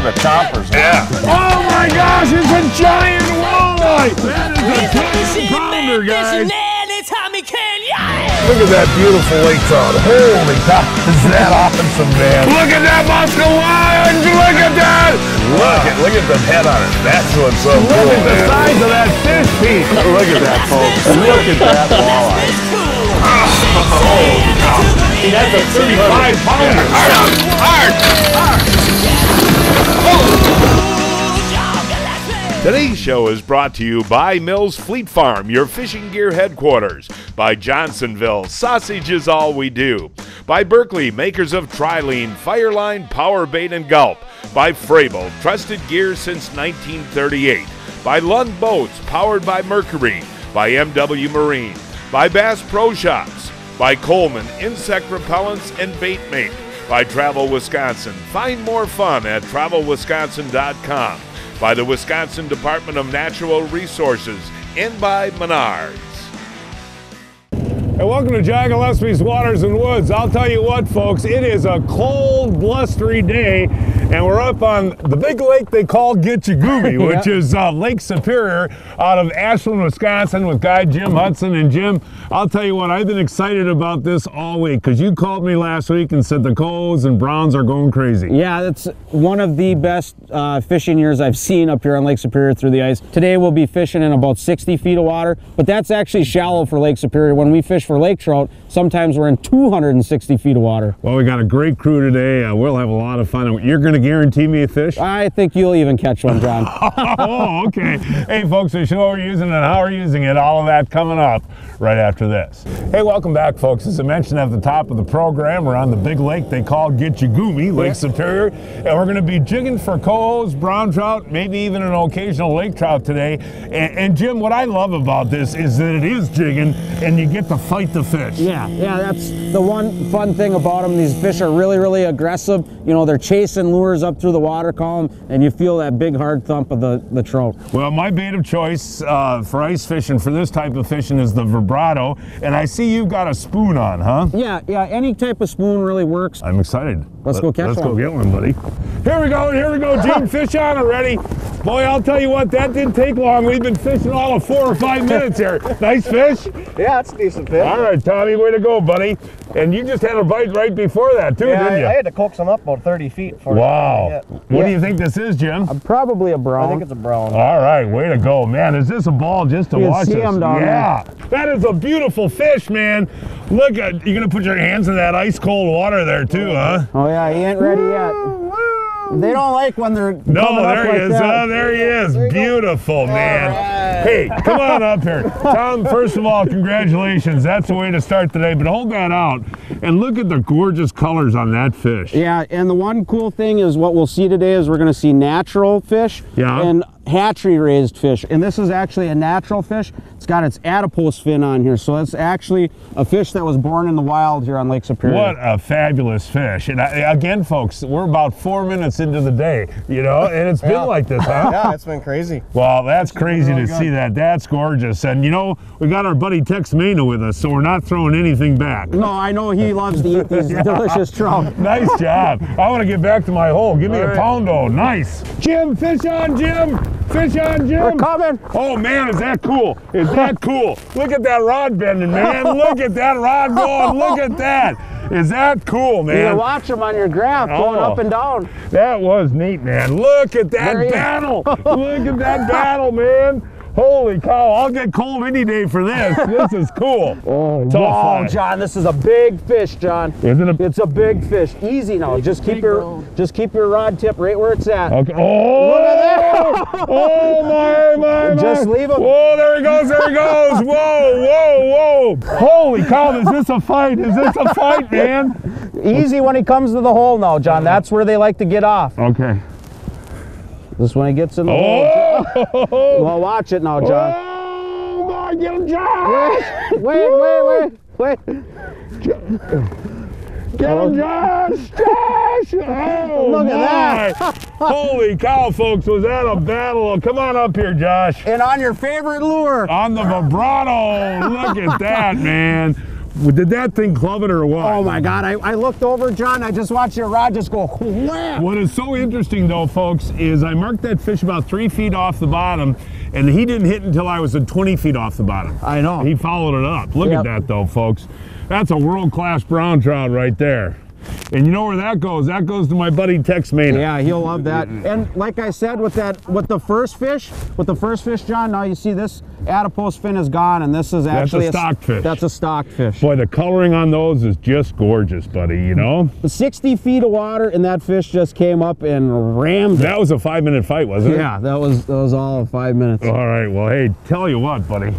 the choppers. Yeah. Oh my gosh, it's a giant walleye! That is a 10-pounder, guys. Look at that beautiful lake trout. Holy cow, is that awesome, man? Look at that muscle line! Look at that! Look at the head on it. That's what's so cool. Look at the size of that fish piece. Look at that, folks. Look at that walleye. See, that's a 35-pounder. Today's show is brought to you by Mills Fleet Farm, your fishing gear headquarters. By Johnsonville, sausage is all we do. By Berkeley, makers of Trilene, Fireline, Power Bait, and Gulp. By Frable, trusted gear since 1938. By Lund Boats, powered by Mercury. By MW Marine. By Bass Pro Shops. By Coleman, insect repellents and bait mate. By Travel Wisconsin. Find more fun at travelwisconsin.com. By the Wisconsin Department of Natural Resources, and by Menards. And welcome to John Gillespie's Waters and Woods. I'll tell you what, folks, it is a cold, blustery day, and we're up on the big lake they call Gitchagoomy, which is Lake Superior out of Ashland, Wisconsin, with guide Jim Hudson. And Jim, I'll tell you what, I've been excited about this all week because you called me last week and said the Cohos and Browns are going crazy. Yeah, that's one of the best fishing years I've seen up here on Lake Superior through the ice. Today we'll be fishing in about 60 feet of water, but that's actually shallow for Lake Superior. When we fish for lake trout, sometimes we're in 260 feet of water. Well, we got a great crew today. We'll have a lot of fun. You're going to guarantee me a fish? I think you'll even catch one, John. Oh, okay. Hey, folks, the show we're using and how we're using it, all of that coming up right after this. Hey, welcome back, folks. As I mentioned at the top of the program, we're on the big lake they call Gitchagoomy, Lake Superior, and we're going to be jigging for cohos, brown trout, maybe even an occasional lake trout today. And Jim, what I love about this is that it is jigging and you get to fight the fish. Yeah, that's the one fun thing about them. These fish are really, really aggressive. You know, they're chasing lures up through the water column, and you feel that big hard thump of the trout. Well, my bait of choice for ice fishing for this type of fishing is the vibrato, and I see you've got a spoon on, huh? Yeah, any type of spoon really works. I'm excited. Let's go catch one. Let's go get one, buddy. Here we go, Jim. Fish on already. Boy, I'll tell you what, that didn't take long. We've been fishing all of 4 or 5 minutes here. Nice fish? Yeah, it's a decent fish. All right, Tommy, way to go, buddy. And you just had a bite right before that, too, didn't you? I had to coax him up about 30 feet. Wow. What do you think this is, Jim? Probably a brown. I think it's a brown. All right, way to go. Man, is this a ball just to watch this? Yeah, that is a beautiful fish, man. Look, you're going to put your hands in that ice cold water there, too, huh? Oh, yeah, he ain't ready yet. They don't like when they're there he is. Oh, there he is. Beautiful, man. Right. Hey, come on up here. Tom, first of all, congratulations. That's the way to start today, but hold that out and look at the gorgeous colors on that fish. Yeah, and the one cool thing is what we'll see today is we're going to see natural fish and hatchery raised fish. And this is actually a natural fish. It's got its adipose fin on here, so it's actually a fish that was born in the wild here on Lake Superior. What a fabulous fish. And again, folks, we're about 4 minutes into the day, you know, and it's been like this, huh? Yeah, it's been crazy. Well, that's crazy to see that. That's gorgeous. And you know, we got our buddy Tex Mena with us, so we're not throwing anything back. No, I know he loves to eat these delicious trout. Nice job. I want to get back to my hole. Give me a poundo. Nice. Jim, fish on, Jim. Fish on, Jim. We're coming. Oh, man, is that cool? Is that cool? Look at that rod bending, man. Look at that rod going. Look at that. Is that cool, man? You watch them on your graph going up and down. That was neat, man. Look at that battle. Look at that battle, man. Holy cow, I'll get cold any day for this. This is cool. Oh, wow, John, this is a big fish, John. Isn't it? It's a big fish. Easy now. Just keep your rod tip right where it's at. Okay. Oh, look at that. Oh, my. Just leave him. Whoa, there he goes. Whoa. Holy cow, is this a fight? Is this a fight, man? Easy when he comes to the hole now, John. That's where they like to get off. Okay. This when he gets in the hole. Well, watch it now, John. Oh, my, get him, Josh! Wait. Get him, Josh! Oh, look at that. Holy cow, folks, was that a battle? Come on up here, Josh. And on your favorite lure. On the vibrato. Look at that, man. Did that thing club it or what? Oh my God, I looked over, John, I just watched your rod just go wham! What is so interesting though, folks, is I marked that fish about 3 feet off the bottom, and he didn't hit until I was at 20 feet off the bottom. I know. He followed it up. Look at that though, folks. That's a world-class brown trout right there. And you know where that goes? That goes to my buddy Tex Maynard. Yeah, he'll love that. And like I said, with the first fish, John, now you see this adipose fin is gone, and this is actually that's a stock fish. That's a stock fish. Boy, the coloring on those is just gorgeous, buddy, you know? 60 feet of water, and that fish just came up and rammed it. That was a 5-minute fight, wasn't it? Yeah, that was all 5 minutes. All right, well, hey, tell you what, buddy.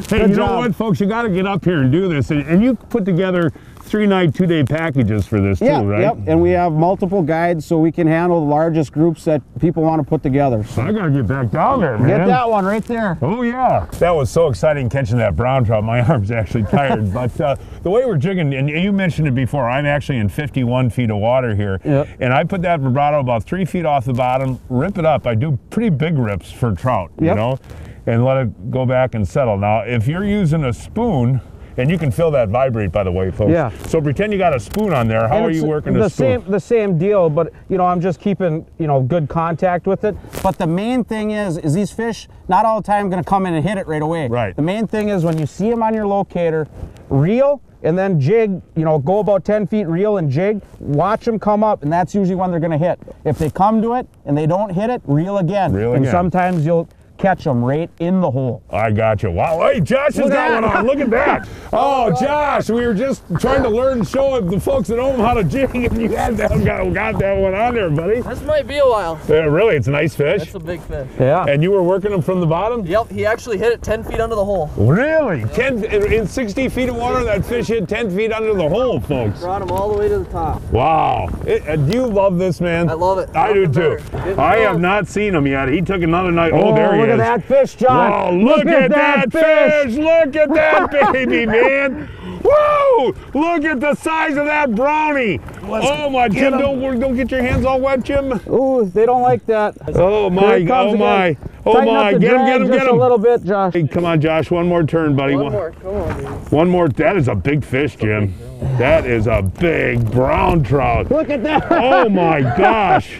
Hey, you know what, folks? You got to get up here and do this. And you put together 3-night, 2-day packages for this too, right? Yep, and we have multiple guides so we can handle the largest groups that people want to put together. So I gotta get back down there, man. Get that one right there. Oh yeah. That was so exciting catching that brown trout. My arm's actually tired. But the way we're jigging, and you mentioned it before, I'm actually in 51 feet of water here. Yep. And I put that vibrato about 3 feet off the bottom, rip it up. I do pretty big rips for trout, you know, and let it go back and settle. Now, if you're using a spoon, and you can feel that vibrate, by the way, folks. Yeah. So pretend you got a spoon on there. How are you working the spoon? The same deal, but you know, I'm just keeping, you know, good contact with it. But the main thing is these fish not all the time going to come in and hit it right away. Right. The main thing is when you see them on your locator, reel and then jig. You know, go about 10 feet, reel and jig. Watch them come up, and that's usually when they're going to hit. If they come to it and they don't hit it, reel again. And sometimes you'll catch them right in the hole. I got you. Wow. Hey, Josh has got one on. Look at that. Oh, Josh, we were just trying to learn and show the folks at home how to jig, and you had that, got that one on there, buddy. This might be a while. Yeah, really? It's a nice fish? That's a big fish. Yeah. And you were working him from the bottom? Yep, he actually hit it 10 feet under the hole. Really? 10 in 60 feet of water, that fish hit 10 feet under the hole, folks. Brought him all the way to the top. Wow. Do you love this, man? I love it. I do too. I have not seen him yet. He took another night. Oh, there he is. Look at that fish, John. Oh, look at that fish! Look at that baby, man! Woo! Look at the size of that brownie! Oh my, Jim, don't get your hands all wet, Jim. Ooh, they don't like that. Oh my, oh my. Oh my, get him, get him. A little bit, Josh. Hey, come on, Josh, one more turn, buddy. One more, come on, dude. One more, that is a big fish, Jim. That is a big brown trout. Look at that. Oh my gosh.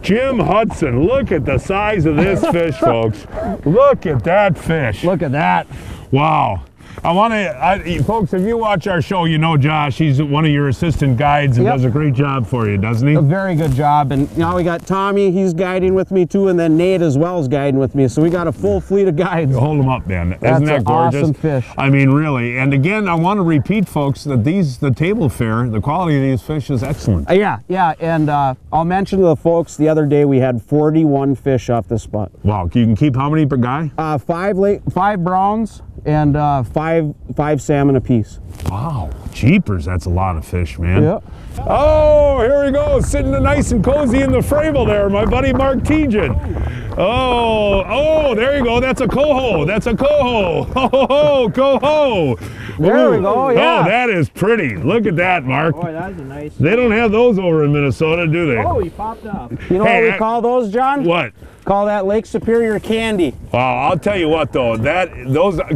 Jim Hudson, look at the size of this fish, folks. Look at that fish. Look at that. Wow. Folks, if you watch our show, you know Josh. He's one of your assistant guides and does a great job for you, doesn't he? A very good job. And now we got Tommy, he's guiding with me too, and then Nate as well is guiding with me. So we got a full fleet of guides. Hold them up, man. Isn't That's that gorgeous? Awesome fish. I mean, really. And again, I want to repeat, folks, that the table fare, the quality of these fish is excellent. Yeah. And I'll mention to the folks, the other day we had 41 fish off this spot. Wow. You can keep how many per guy? 5 browns and five salmon apiece. Wow, jeepers, that's a lot of fish, man. Yeah. Oh, here we go, sitting nice and cozy in the Fravel there, my buddy Mark Tejan. Oh, there you go, that's a Coho, that's a Coho. Ho, Coho. There we go, yeah. Oh, that is pretty. Look at that, Mark. Boy, that's a nice. They don't have those over in Minnesota, do they? Oh, he popped up. You know what we call those, John? What? Call that Lake Superior candy. I'll tell you what though,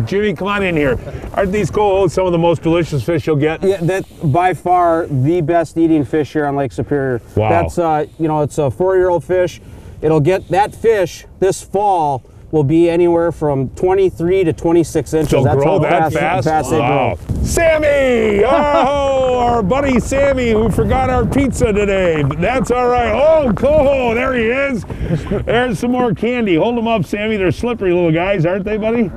Jimmy, come on in here. Aren't these Cohos some of the most delicious fish you'll get? Yeah, that by far the best eating fish here on Lake Superior. Wow. That's you know, it's a 4-year-old fish. It'll get that fish this fall will be anywhere from 23 to 26 inches. They'll That's grow how that fast? they Wow. grow. Sammy! Oh, our buddy Sammy who forgot our pizza today. But that's all right. Oh, Coho, there he is. There's some more candy. Hold them up, Sammy. They're slippery little guys, aren't they, buddy?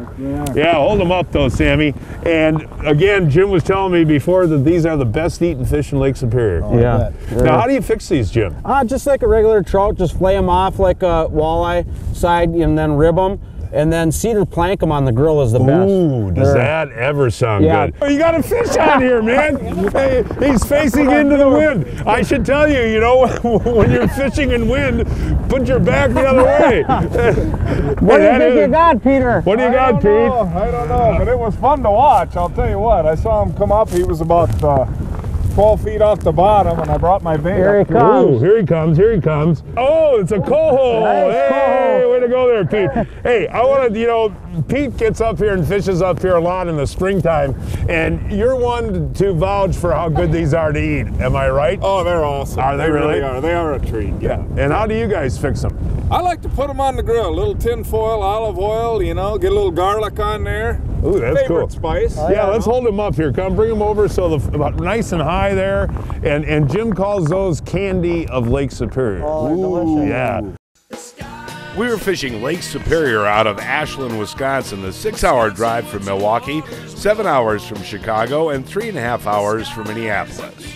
Yeah, hold them up though, Sammy. And again, Jim was telling me before that these are the best eaten fish in Lake Superior. Yeah. Now, how do you fix these, Jim? Just like a regular trout, just flay them off like a walleye side and then rib them. And then cedar plank them on the grill is the best. Ooh, does that ever sound good? Oh, you got a fish on here, man. Hey, he's facing into the wind. I should tell you, you know, when you're fishing in wind, put your back the other way. What do you think you got, Peter? What do you got, Pete? I don't know, but it was fun to watch. I'll tell you what. I saw him come up. He was about 12 feet off the bottom, and I brought my bait Here he up. comes. Ooh, here he comes, here he comes. Oh, it's a coho. Nice Hey, coho. way to go there, Pete. Hey, I want to, you know, Pete gets up here and fishes up here a lot in the springtime, and you're one to vouch for how good these are to eat. Am I right? Oh, they're awesome. Are they really? are. They are a treat, yeah. And how do you guys fix them? I like to put them on the grill. A little tin foil, olive oil, you know, get a little garlic on there. Ooh, that's Favorite cool. spice. Yeah, let's hold them up here. Come bring them over so about nice and high there. And Jim calls those candy of Lake Superior. Oh, delicious. Yeah. We were fishing Lake Superior out of Ashland, Wisconsin, a 6-hour drive from Milwaukee, 7 hours from Chicago, and 3.5 hours from Minneapolis.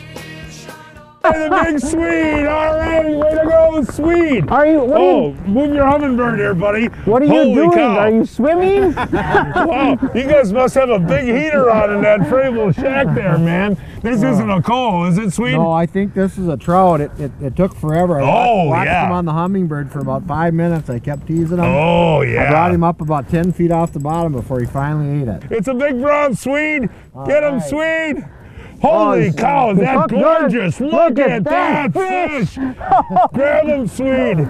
Hey, the big Swede! All right, way to go, Swede! Are you? What are you? Move your hummingbird here, buddy. What are you Holy doing? cow. Are you swimming? Wow, you guys must have a big heater on in that Fravel shack there, man. This isn't a coho, is it, Swede? No, I think this is a trout. It took forever. I watched yeah. him on the hummingbird for about 5 minutes. I kept teasing him. Oh, yeah. I brought him up about 10 feet off the bottom before he finally ate it. It's a big brown Swede. Get him, right. Swede. Holy Oh, cow, is that look good. gorgeous. Look at that that fish. Grab him, Swede.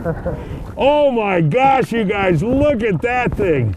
Oh my gosh, you guys, look at that thing.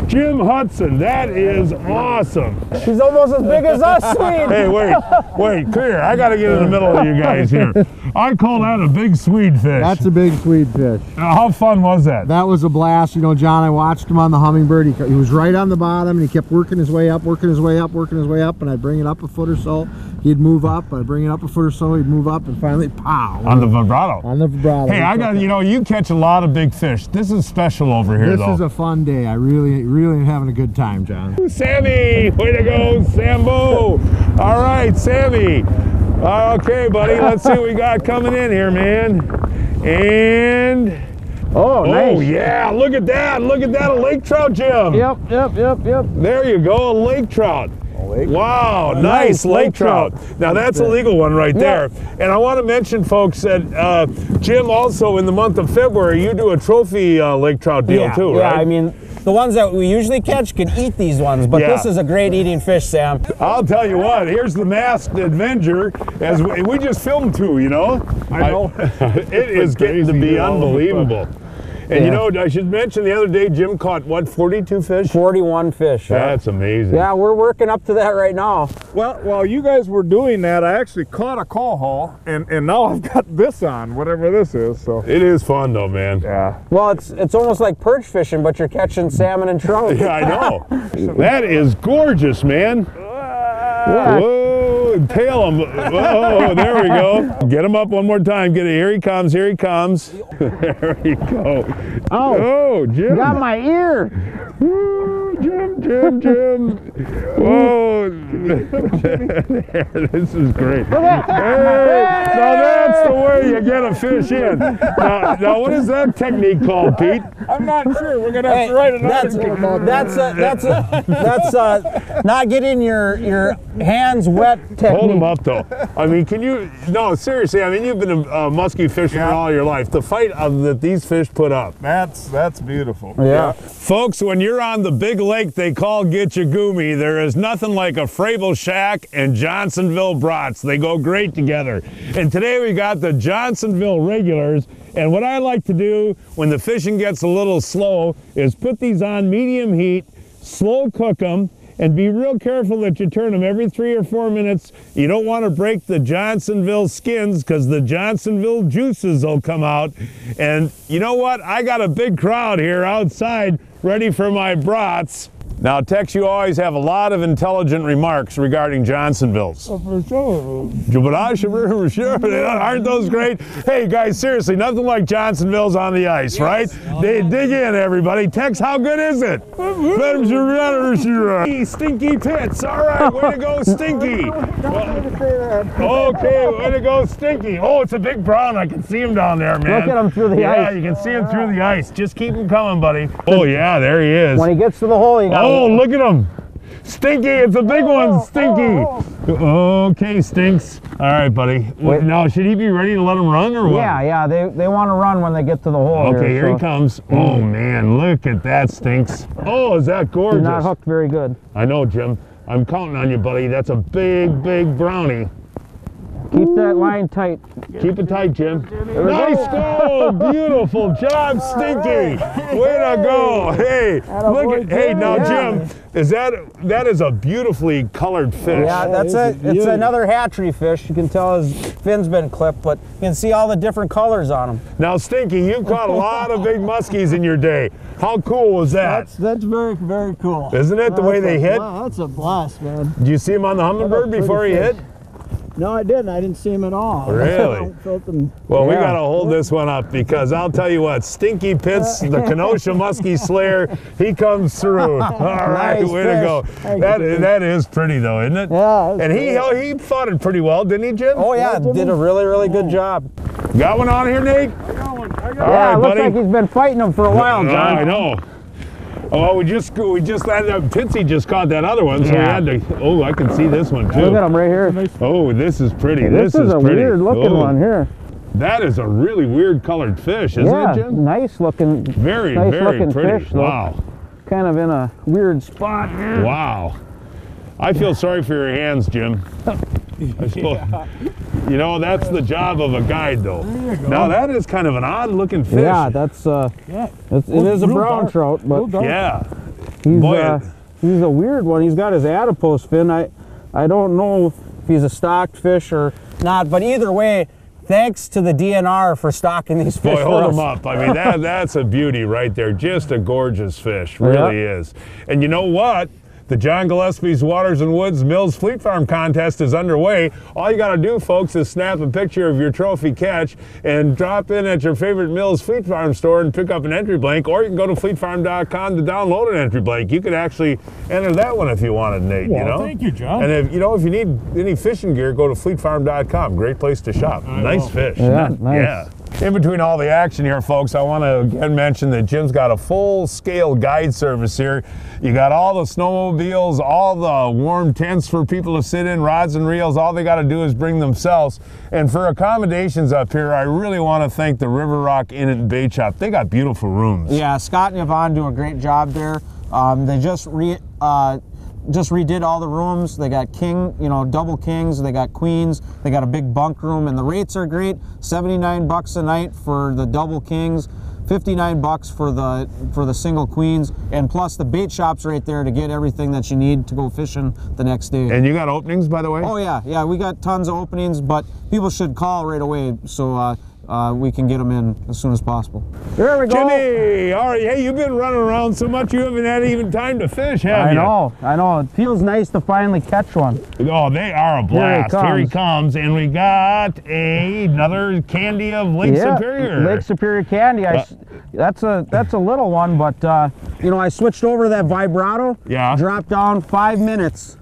Jim Hudson, that is awesome. She's almost as big as us, Swede. Hey, wait, clear. I gotta get in the middle of you guys here. I call that a big Swede fish. That's a big Swede fish. How fun was that? That was a blast. You know, John, I watched him on the hummingbird. He was right on the bottom, and he kept working his way up, and I'd bring it up a foot or so. He'd move up. I'd bring it up a foot or so. He'd move up, and finally, pow. On the vibrato. On the vibrato. Hey, you catch a lot of big fish. This is special over here, This though. is a fun day. I really am having a good time, John. Sammy, way to go, Sambo. All right, Sammy. Okay, buddy, let's see what we got coming in here, man. And, Oh, nice. oh yeah, look at that, a lake trout, Jim. Yep. There you go, a lake trout. Wow, nice lake trout. Now that's a legal one right there. And I want to mention, folks, that Jim, also in the month of February, you do a trophy lake trout deal too, right? Yeah, I mean, the ones that we usually catch can eat these ones, but this is a great eating fish, Sam. I'll tell you what, here's the Masked Adventure, as we just filmed two, you know? I know. It is getting to be unbelievable. And you know, I should mention the other day, Jim caught, what, 42 fish? 41 fish. That's amazing. Yeah, we're working up to that right now. Well, while you guys were doing that, I actually caught a coho, and now I've got this on, whatever this is. So It is fun, though, man. yeah. Well, it's almost like perch fishing, but you're catching salmon and trout. Yeah, I know. That is gorgeous, man. Whoa, tail him. Whoa, there we go. Get him up one more time. Get it. Here he comes. Here he comes. There we go. Oh, Jim. Got my ear. Woo, Jim. Whoa. There, this is great. Hey, now that's the way you get a fish in. Now what is that technique called, Pete? I'm not sure. We're gonna have to write an article about that. That's not getting your hands wet technique. Hold them up, though. I mean, can you? No, seriously. I mean, you've been a muskie fisherman all your life. The fight that these fish put up. That's beautiful. Yeah. Folks, when you're on the big lake they call Gitchagumi, there is nothing like a Fravel shack and Johnsonville brats. They go great together. And today we got the Johnsonville regulars. And what I like to do when the fishing gets a little slow is put these on medium heat, slow cook them, and be real careful that you turn them every 3 or 4 minutes. You don't want to break the Johnsonville skins because the Johnsonville juices will come out. And you know what? I got a big crowd here outside ready for my brats. Now, Tex, you always have a lot of intelligent remarks regarding Johnsonvilles. For sure. Aren't those great? Hey, guys, seriously, nothing like Johnsonville's on the ice, right? They dig in, everybody. Tex, how good is it? Stinky Pits. All right, way to go, Stinky. Okay, way to go, Stinky. Oh, it's a big brown. I can see him down there, man. Look at him through the ice. Yeah, you can see him through the ice. Just keep him coming, buddy. Oh, yeah, there he is. When he gets to the hole, you got. Oh, look at him. Stinky, it's a big one, Stinky. Okay, Stinks. All right, buddy. Wait. Now, should he be ready to let him run or what? Yeah, they want to run when they get to the hole. Okay, here he comes. Oh, man, look at that, Stinks. Oh, is that gorgeous? You're not hooked very good. I know, Jim. I'm counting on you, buddy. That's a big brownie. Keep that line tight. Keep it tight, Jim. Nice go! Beautiful job, Stinky. Way to go! Hey, look at now, Jim. That is a beautifully colored fish. Yeah, that's it. It's another hatchery fish. You can tell his fin's been clipped, but you can see all the different colors on him. Now, Stinky, you've caught a lot of big muskies in your day. How cool was that? That's very, very cool. Isn't it the way they hit? Wow, that's a blast, man. Did you see him on the hummingbird before he hit? No, I didn't. I didn't see him at all. Really? Well, we got to hold this one up because I'll tell you what, Stinky Pitts, the Kenosha Muskie Slayer, he comes through. All right, Nice way fish. to go. That is pretty though, isn't it? Yeah. And he fought it pretty well, didn't he, Jim? Oh yeah, did a really, really good job. Got one on here, Nate? Yeah, it looks like he's been fighting him for a while, John. I know. Oh, we just Pitsy just caught that other one, so we had to. Oh, I can see this one too. Look at him right here. Oh, this is pretty. This is a pretty. weird looking one here. That is a really weird colored fish, isn't it, Jim? Nice looking. Very, nice very looking pretty. fish. Though. Wow. Kind of in a weird spot here. Wow. I feel sorry for your hands, Jim. You know, that's the job of a guide, though. Now, that is kind of an odd-looking fish. Yeah, that's it is a brown trout, but yeah, he's a weird one. He's got his adipose fin. I don't know if he's a stocked fish or not, but either way, thanks to the DNR for stocking these fish. Boy, hold them up. I mean, that's a beauty right there. Just a gorgeous fish, really is. And you know what? The John Gillespie's Waters and Woods Mills Fleet Farm contest is underway. All you got to do, folks, is snap a picture of your trophy catch and drop in at your favorite Mills Fleet Farm store and pick up an entry blank, or you can go to fleetfarm.com to download an entry blank. You could actually enter that one if you wanted, Nate. Well, you know? Thank you, John. And if you need any fishing gear, go to fleetfarm.com. Great place to shop. Nice fish. Yeah, nice. Yeah. In between all the action here, folks, I want to again mention that Jim's got a full-scale guide service here. You got all the snowmobiles, all the warm tents for people to sit in, rods and reels. All they got to do is bring themselves. And for accommodations up here, I really want to thank the River Rock Inn and Bait Shop. They got beautiful rooms. Yeah, Scott and Yvonne do a great job there. They just redid all the rooms. They got double kings, they got queens, they got a big bunk room, and the rates are great. $79 a night for the double kings, $59 for the single queens, and plus the bait shop's right there to get everything that you need to go fishing the next day. And you got openings, by the way? Oh yeah, we got tons of openings, but people should call right away so we can get them in as soon as possible. There we go. Jimmy, all right, hey, you've been running around so much you haven't had even time to fish, have you? I know. It feels nice to finally catch one. Oh, they are a blast. Here he comes, and we got another candy of Lake Superior. Lake Superior candy. That's a little one, but I switched over to that vibrato. Yeah. Dropped down 5 minutes.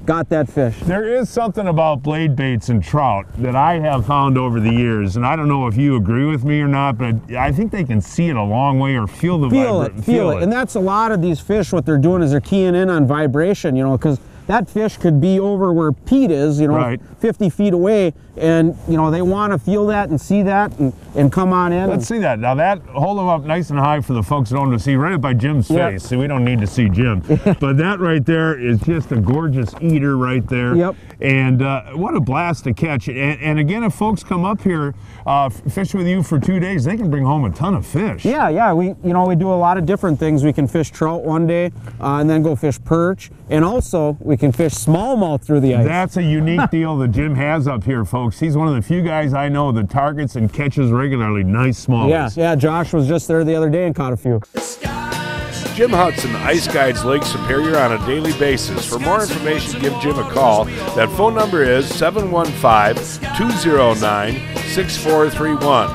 Got that fish. There is something about blade baits and trout that I have found over the years, and I don't know if you agree with me or not, but I think they can see it a long way or feel the vibration. Feel it. And that's a lot of these fish, what they're doing is they're keying in on vibration, because that fish could be over where Pete is, 50 feet away, and they want to feel that and see that and come on in. Let's see that. Now hold them up nice and high for the folks at home to see, right up by Jim's face. See, we don't need to see Jim. But that right there is just a gorgeous eater right there. Yep. And what a blast to catch. And again, if folks come up here, fish with you for 2 days, they can bring home a ton of fish. Yeah. We do a lot of different things. We can fish trout one day and then go fish perch. And also, we can fish smallmouth through the ice. That's a unique deal that Jim has up here, folks. He's one of the few guys I know that targets and catches regularly nice smallmouth. Yeah, Josh was just there the other day and caught a few. Jim Hudson ice guides Lake Superior on a daily basis. For more information, give Jim a call. That phone number is 715-209-6431.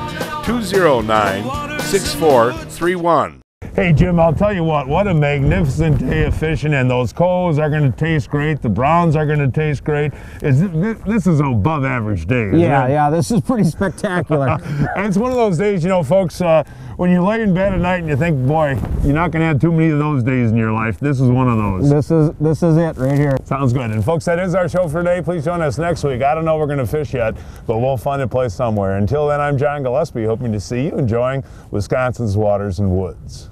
209-6431. Hey, Jim, I'll tell you what a magnificent day of fishing, and those cohos are going to taste great. The browns are going to taste great. This is an above average day, isn't it? Yeah, this is pretty spectacular. And it's one of those days, folks, when you lay in bed at night and you think, boy, you're not going to have too many of those days in your life. This is one of those. This is it right here. Sounds good. And folks, that is our show for today. Please join us next week. I don't know if we're going to fish yet, but we'll find a place somewhere. Until then, I'm John Gillespie, hoping to see you enjoying Wisconsin's waters and woods.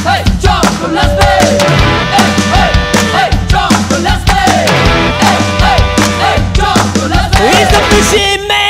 Hey, John Gillespie! Hey, John Gillespie! Hey, John Gillespie! Sushi Man.